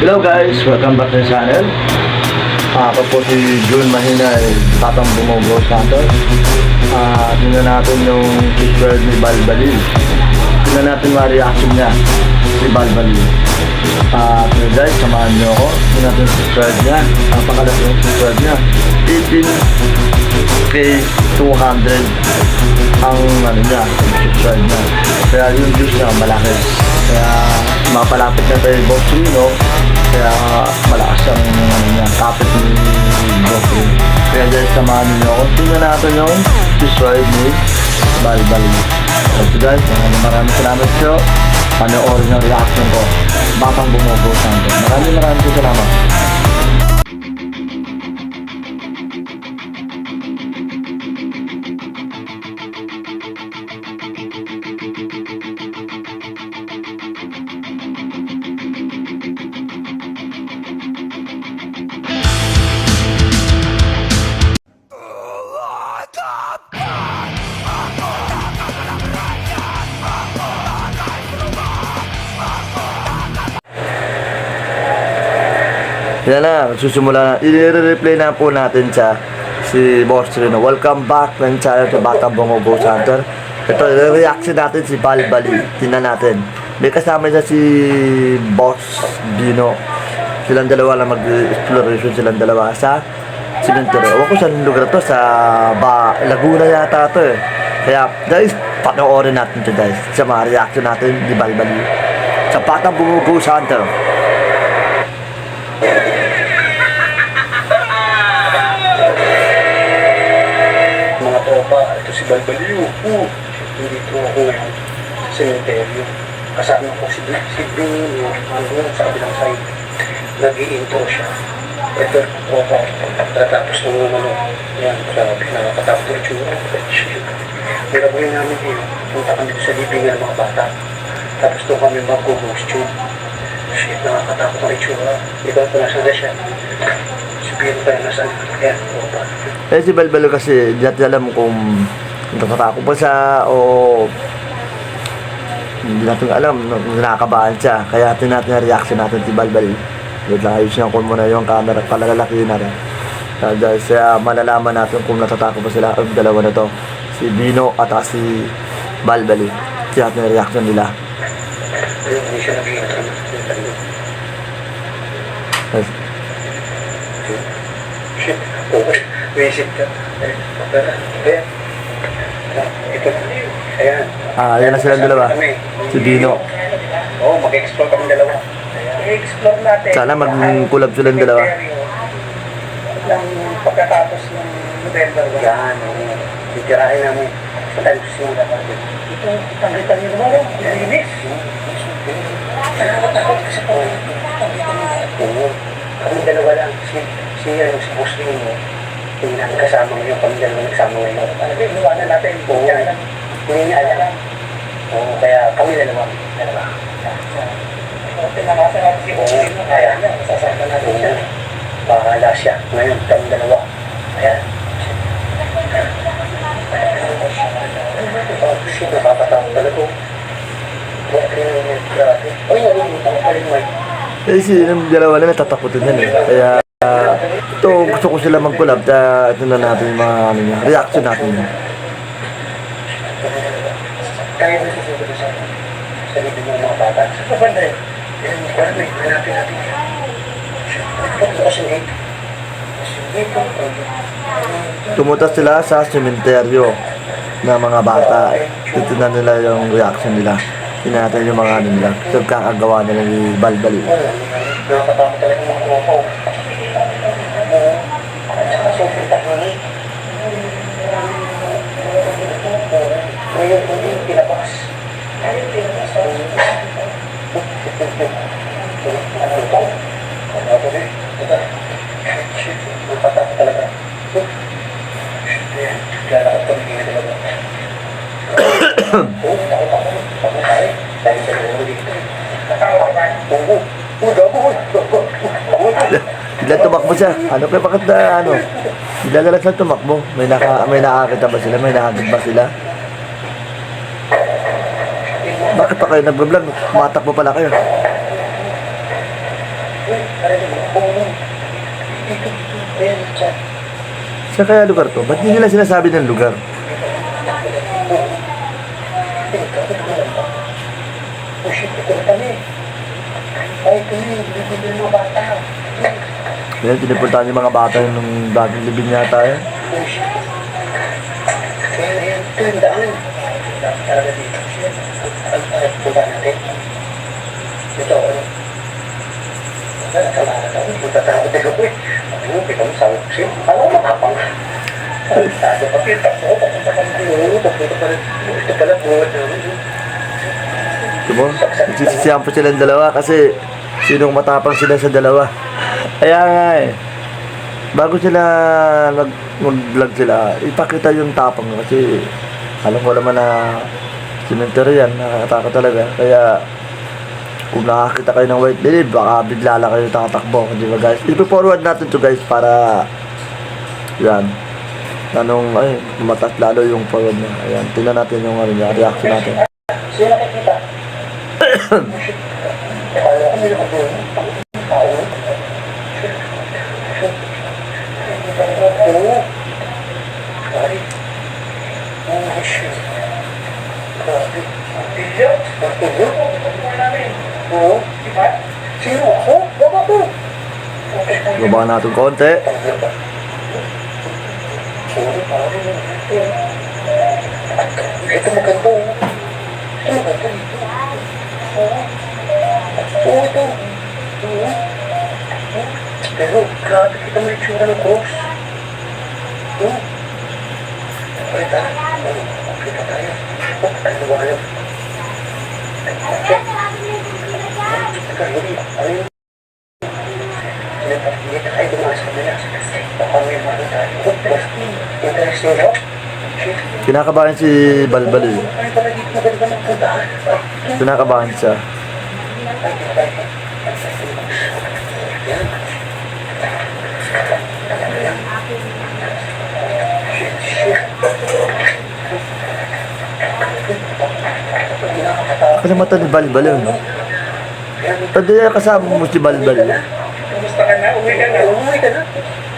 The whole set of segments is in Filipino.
Hello guys, welcome back to the channel. Ako po si Jun Mahinay, Tatang Bumugo Santos. Tingnan natin yung picture ni Balbalil. Tingnan natin mga reaction niya, si Balbalil. Guys, samahan niyo ako. Tingnan natin yung subscribe niya. Napakalaki yung subscribe niya. 18K 200 ang niya, subscribe niya. Kaya yung views niya malaki. Kaya mapalapit na tayo Boss Rino. Kaya malakas siyang niya, kapit ni Boss Rino. Kaya guys, samahan niyo ako. Tingnan natin yung subscribe ni Balbalil. So guys, maraming salamat siyo. Panoorin yung reaction ko. Batang Bumugo Santos. Maraming salamat. Yan na, susimula na. I-replay na po natin siya, si Boss Rino. Welcome back ng channel to Batang Bumugo Santos. Ito, reaction natin si Balbalil. Tingnan natin. May kasama niya si Boss Dino. Silang dalawa lang mag-exploration silang dalawa sa cemetery. Ewan ko saan lugar to, sa Laguna yata to eh. Kaya guys, panoorin natin to guys. Sa mga reaction natin ni Balbalil sa Batang Bumugo Santos. Mga tropa, ito si Balbalil. Dito ako ngayon sa cemetery. Kasama ko si Bing, sa kabilang side. Nag-i-intro siya. Ito, tropa, tatapos ng mga yan, grabe, nakakatakot na itsura. Nirabuhin namin yun. Punta kami sa libingan ng mga bata. Tapos doon kami mag-ghost tube. Shit, nakakatakot na itsura. Ikaw ito nasa na siya. Sabihin tayo nasa yan, tropa. Si Balbalil kasi, di natin alam kung natatakot pa siya o hindi natin alam kung nakakabahan siya. Kaya natin na reaction natin si Balbalil. Wait lang, ayos niya kung muna yung camera, palalalaki na rin. Guys, malalaman natin kung natatakot pa sila ang dalawa na to, si Bino at si Balbalil. Kaya natin na reaction nila. Ayun, hindi siya nag-i-intro. Shit, visit ka. Ayan. Ito. Ayan. Ayan na silang dalawa. Si Bino. Oo, mag-explore kami dalawa. I-explore natin. Sana mag-collab silang dalawa. Ng pagkatapos ng November. Yan. Titirahin namin sa times yung kapatid. Ito, tanggitan nyo naman. Linis. Nakakatakot kasi po. Oo. Kami dalawa lang. Si Boss Rino. Hindi namin kasama ngayon. Kami dalawa nagsama ngayon. Ano ba, inuwanan natin. Oo. Hindi niya alam. Oo, kaya kami dalawa. Tinakasan natin si Boss Rino. Kaya niya, sasama natin siya. Bahala siya. Ngayon, kami dalawa. Ayan. Shit, nakakatakot talaga. Grabe. Ay, nalilimutan ko pala yung mic. Yung dalawa na natatakutin yan eh. Kaya ito, gusto ko sila mag-collab. Ito na natin yung mga niya, reaction natin. Kaya na susunod sa libin ng mga bata. Sa banda eh. Hanapin natin. Ito kasi yung 8. Tumunta sila sa sementeryo ng mga bata. Titinan nila yung reaction nila. Tingnan natin yung mga nila. Ito kakagawa nila ni Balbalil. Nakakatakot talaga mga tropa. Sobrang takot. Ngayon, hindi pinabas. Shit, nakatakot talaga. Shit, lalakad kami ngayon talaga. Oo, takot tayo. Dahil sa lalo dito. Oo, gago. Bigla tumakbo siya. Ano kaya bakit na ano? Bigla na lang siya tumakbo. May nakakita ba sila? May nakagad ba sila? Bakit pa kayo nag-vlog? Matakbo pala kayo. Oo. Dito. Ayan, chat. Sa kaya lugar to? Ba't hindi nila sinasabi ng lugar? Oh shit, ito na kami. Ay, ito yun, bibili ng mga bata. Yan, pinipuntahan yung mga bata nung bagong libing yata eh. Oh shit. Ayan, ito yung daan. Talaga dito. Punta natin. Ito, ano? Punta tayo dito ko eh. Ano, kita mo sabi ko siya. Alam mo, matapang. Sabi ko, kita ko, papunta kami dito. Papunta pa rin. Ito pala, buwan namin. Diba? Nagsisisiyan po silang dalawa kasi sinong matapang sila sa dalawa. Kaya nga eh. Bago sila mag-vlog sila, ipakita yung tapang kasi alam ko naman na cemetery yan, nakakatakot talaga. Kaya kung nakakita kayo ng white lily, baka bigla lang kayo tatakbo. Di ba guys? Ipo-forward natin to guys para yan. Anong, ay, matas lalo yung forward niya. Ayan, tingnan natin yung ano niya, reaction natin. Sino nakikita? Kaya kami nakabulong. Tao. Oo. Ay. Oh, shit. Grabe. Tiyak. Matulog. Oo. Sino ako? Baba ko. Baba natin konti. Ito maganda. Ito maganda dito. Oo, ito. Oo. Pero, grabe kita may tsura ng cross. Oo. Okay, tayo. Okay pa tayo. Ano ba kayo? Teka, hindi. Ayun. Hindi tayo dumakas sa kanila. Baka may mga tayo. Interesting daw. Kinakabahan si Balbal eh. Ay, pala dito maganda ng puntahan. Kinakabahan siya. Yan. Ano mata ni Balbal yun? Pwede kasama mo si Balbal. Kumusta ka na? Uwi ka na? Umuwi ka na?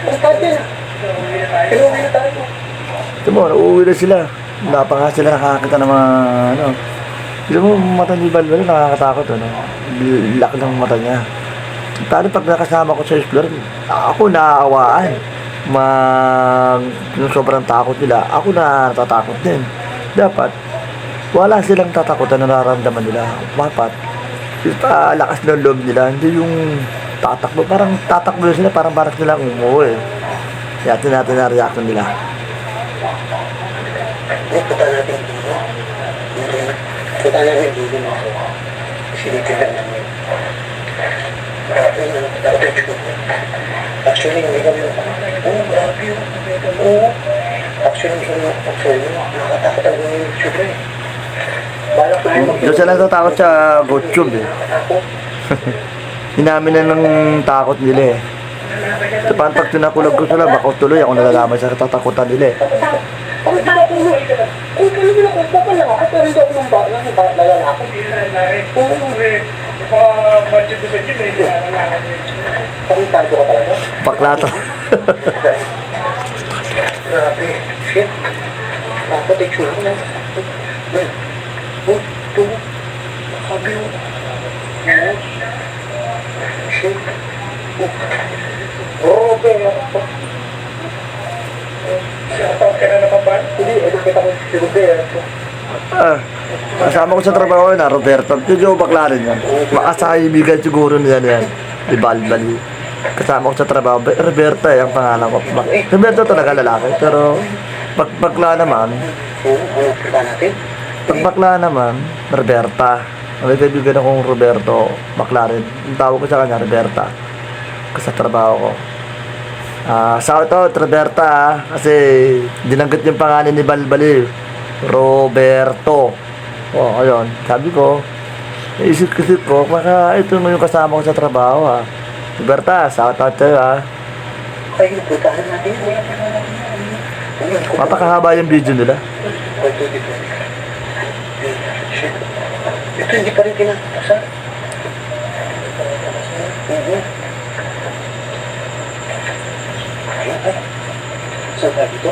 Punta din. Inuwi na tayo. Ito mo, uuwi na sila. Wala pa nga sila nakakita ng mga ano. Tignan mo, mata ni Balbal nakakatakot ano. Laki ng mata niya. Paano pag nakasama ko sa explorer, ako naaawaan. Yung sobrang takot nila, ako na natatakot din. Dapat, wala silang tatakutan na nararamdaman nila. Dapat, lakas ng loob nila, hindi yung tatakbo. Parang tatakbo sila, parang barak nila umuwi. Kaya natin na reaction nila. Punta natin dito. Punta natin dito na ako. Silipin lang namin. Actually, hindi kami grabe yun. Oo. Actually, hindi kami nakatakot ang YouTube eh. Balak na yun. Doon sila natatakot sa GoTube eh. Inamin na ng takot nila eh. So, paano pag tinakulag ko sila, baka tuloy ako nalalaman sa katatakutan nila eh. Kung kailan nila kung papala ako, pero hindi ako nung lalaki. Oo. Budget ko sa gym eh. Pangitado ka talaga? Bakla to. Grabe. Shit. Dapat ay tsura na. Ito. Nakabiyo. Shit. Roberto. Shoutout ka na naman ba? Hindi, kita ko si Roberto. Kasama ko sa trabaho na Roberto. Medyo bakla rin yan. Makasakaibigan siguro niyan yan. Di Balbali. Kasama ko sa trabaho. Roberto eh, ang pangalan ko. Roberto talaga lalaki. Pero pag bakla naman, pag bakla naman, Roberta. May kaibigan akong Roberto, bakla rin. Ang tawag ko sa kanya, Roberta. Kasi sa trabaho ko. Shout out, Roberta, kasi dinanggit yung pangalan ni Balbali. Roberto. Oh, ayun. Sabi ko, isip-isip ko, baka ito yung kasama ko sa trabaho ha. Roberta, shout out sa'yo ha. Ay, putahan natin. Mapakahaba yung video nila. Ito hindi pa rin kinakapasan. Dito.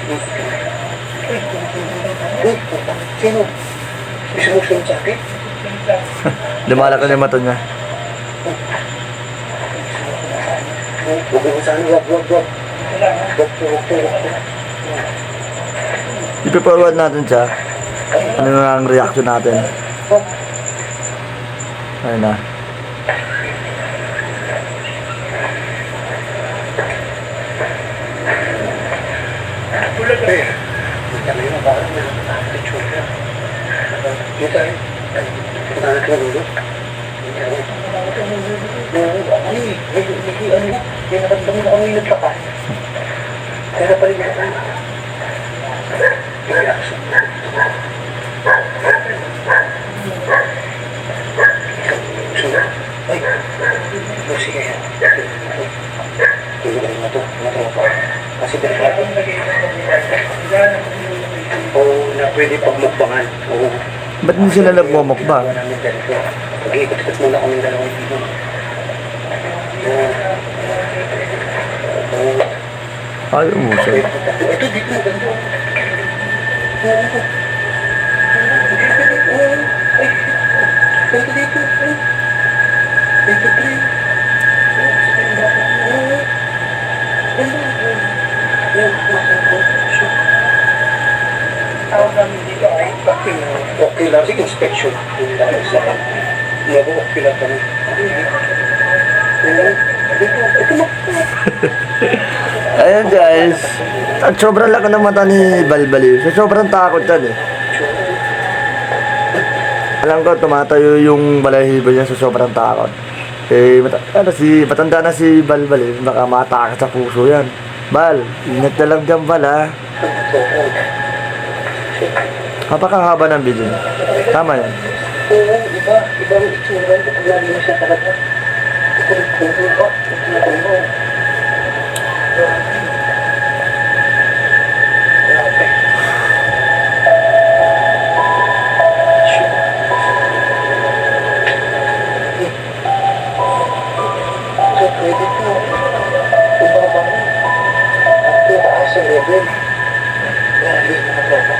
Dito. Uy, sino? May sumusunod sa akin? Lumalaki na yung mata niya. Huwag mo saan, wag. Ipiforward natin siya. Ano nga ang reaction natin? Ayun na. Eh, kita na yun, bakit na attitude ka? Kita eh. Kita na ito, Lolo. May naramdaman ako yung naglakas. Kaya pa rin ako. Reaction. Ay, sige yan. Tulungan mo ito. Kasi delikado. Oo, na pwede pagmukbangan. Oo. Ba't hindi sila nagmumukbang? Pag-iikot-ikot muna kami dalawang dito. Ayaw mo siya. Ito, dito na ganito. Dito, dito. Dito, pre. Tawag namin dito ay ocular inspection. Mag-ocular kami. Ito Ayan guys. At sobrang laki ng mata ni Balbali. So, sobrang takot yan eh. Alam ko, tumatayo yung balahibo niya sa sobrang takot. Eh, matanda na si Balbali. Baka matakas sa puso yan. Bal, ingat na lang dyan, Bal, ha? Napakahaba ng video niya. Tama yan. Oo, ibang itsura. Pag lagi mo siya talaga. Ito rin puno ba? Ito mo. So, pwede po. Ibaba mo. At taas ang level. Grabe, nakatropa.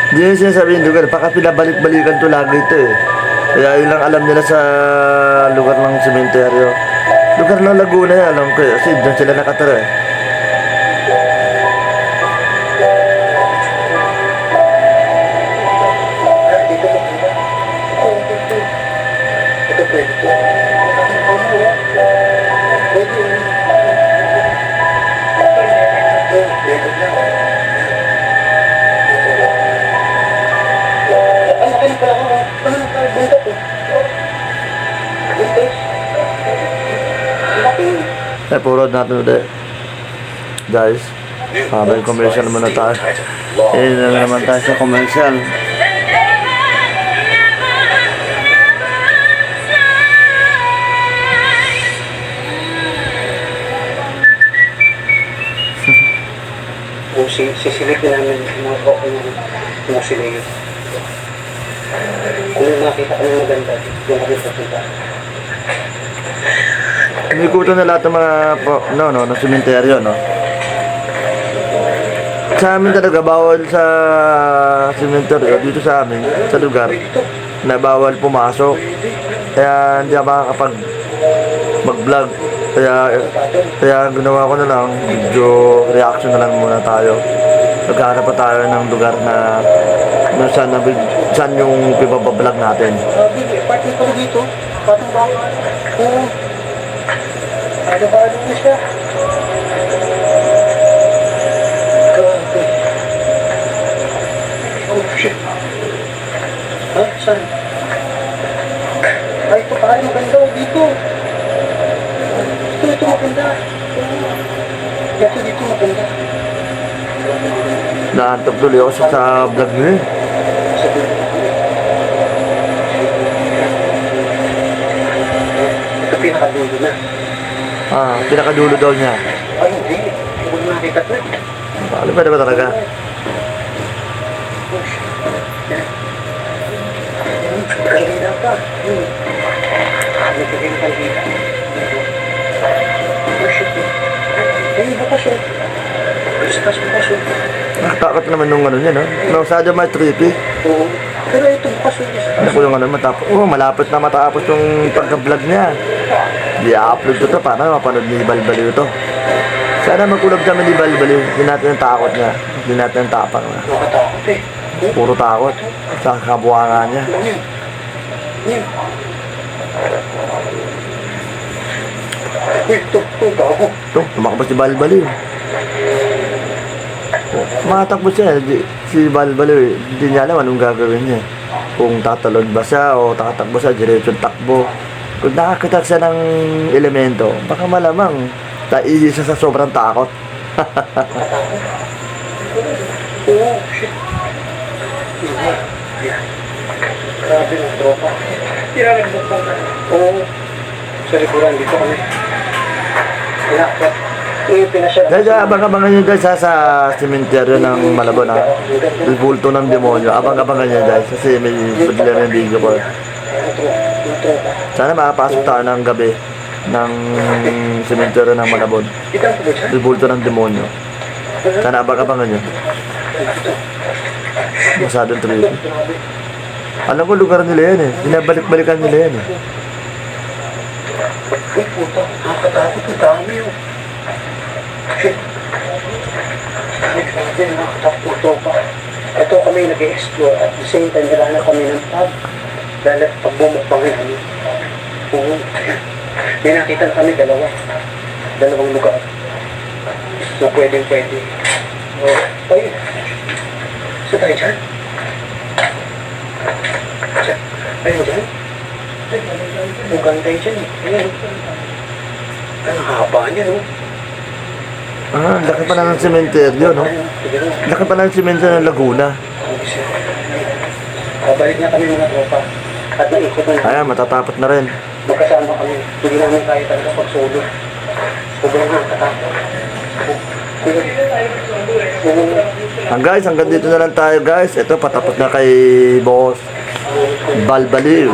Hindi yung sinasabi yung lugar, baka pinabalik-balikan to lagi ito eh. Kaya yun lang alam nila sa lugar ng sementeryo. Lugar ng Laguna yan, alam ko eh. Kasi dyan sila nakatira eh. Dito po ba? Ito pwede po. Pwede. Pwede na. Ano pala ako? Ano buntot po? Buntot? Eh, purod natin ulit. Guys, may commercial muna tayo. Eh, naman tayo sa commercial. Sisilipin namin mga ko ng siliyo. Kung makita kami maganda, yung kami papunta. Umikutan na lahat ng mga ng sementeryo, no? Sa amin talaga, bawal sa sementeryo, dito sa amin, sa lugar, na bawal pumasok. Kaya hindi ako makakapag mag-vlog. Kaya ginawa ko na lang, video reaction na lang muna tayo. Nagkahanap pa tayo ng lugar na saan yung pipabablog natin. Party pa dito. Patong ba? Oo. Ano mo siya? Grabe. Oh, shit. Ha? Saan? Ay, ito pala maganda dito. Ito maganda. Dito maganda. Naantap tuloy ako sa vlog nyo eh. Ito pinakadulo na. Pinakadulo daw niya. Ay, hindi. Hindi ko nakita ito. Alam ba ba talaga? Kandida pa. Nagkaging kandida. Oh, shit. Ay, bukas yun. Bukas yun. Nakatakot naman nung ano niya, no? Sadya may trippy. Oo. Pero ito bukas yun. Ano ko yung ano, malapit na matapos yung pagka-vlog niya. I-upload ko to para mapanood ni Balbaliw to. Sana magkulab kami ni Balbaliw. Hindi natin ang takot niya. Hindi natin ang tapang na. Nakatakot eh. Puro takot. Sa kabuhangan niya. Yan. Uy, ito, gago. Ito, tumakbo si Balbaliw. Matakbo siya. Si Balbaliw, hindi niya alam anong gagawin niya. Kung tatalon ba siya o tatakbo siya, diretsyon takbo. Kung nakakita siya ng elemento, baka malamang taihi siya sa sobrang takot. Oo, shit. Grabe ng tropa. Tinalagbog pa ka. Oo. Sa likuran, dito kami. Pinakot. Pinasya. Guys, abang-abangan nyo guys sa cementerio ng Malabon ha. Yung bulto ng demonyo. Abang-abangan nyo guys kasi may bigla ng video ko. Sana makapasok tayo ng gabi ng cementerio ng Malabon. Yung bulto ng demonyo. Sana abang-abangan nyo. Masyadong trippy. Alam ko lugar nila yan eh. Binabalik-balikan nila yan eh. Uy, puta. Nakakatakot yung dami yun. Shit. Grabe, nakakatakot yung tropa. Ito kami nag-explore at the same time nila kami ng pub. Dahil pag bumukbangin kami. Oo. May nakita na kami dalawang lugar. So pwede. Ay, saan tayo dyan? Ayun dyan? Mukhang tayo dyan eh. Ayun. Ang haba niya no? Laki pa na ng cementerio no? Laki pa na ng cementerio ng Laguna. Babalik na kami mga tropa. At naikot na namin. Ayan, matatapot na rin. Magkasama kami. Hindi namin kaya talaga pag-solo. Sobrang nakakatakot. Guys, hanggang dito na lang tayo guys. Ito, patapos na kay Boss Balbaliw.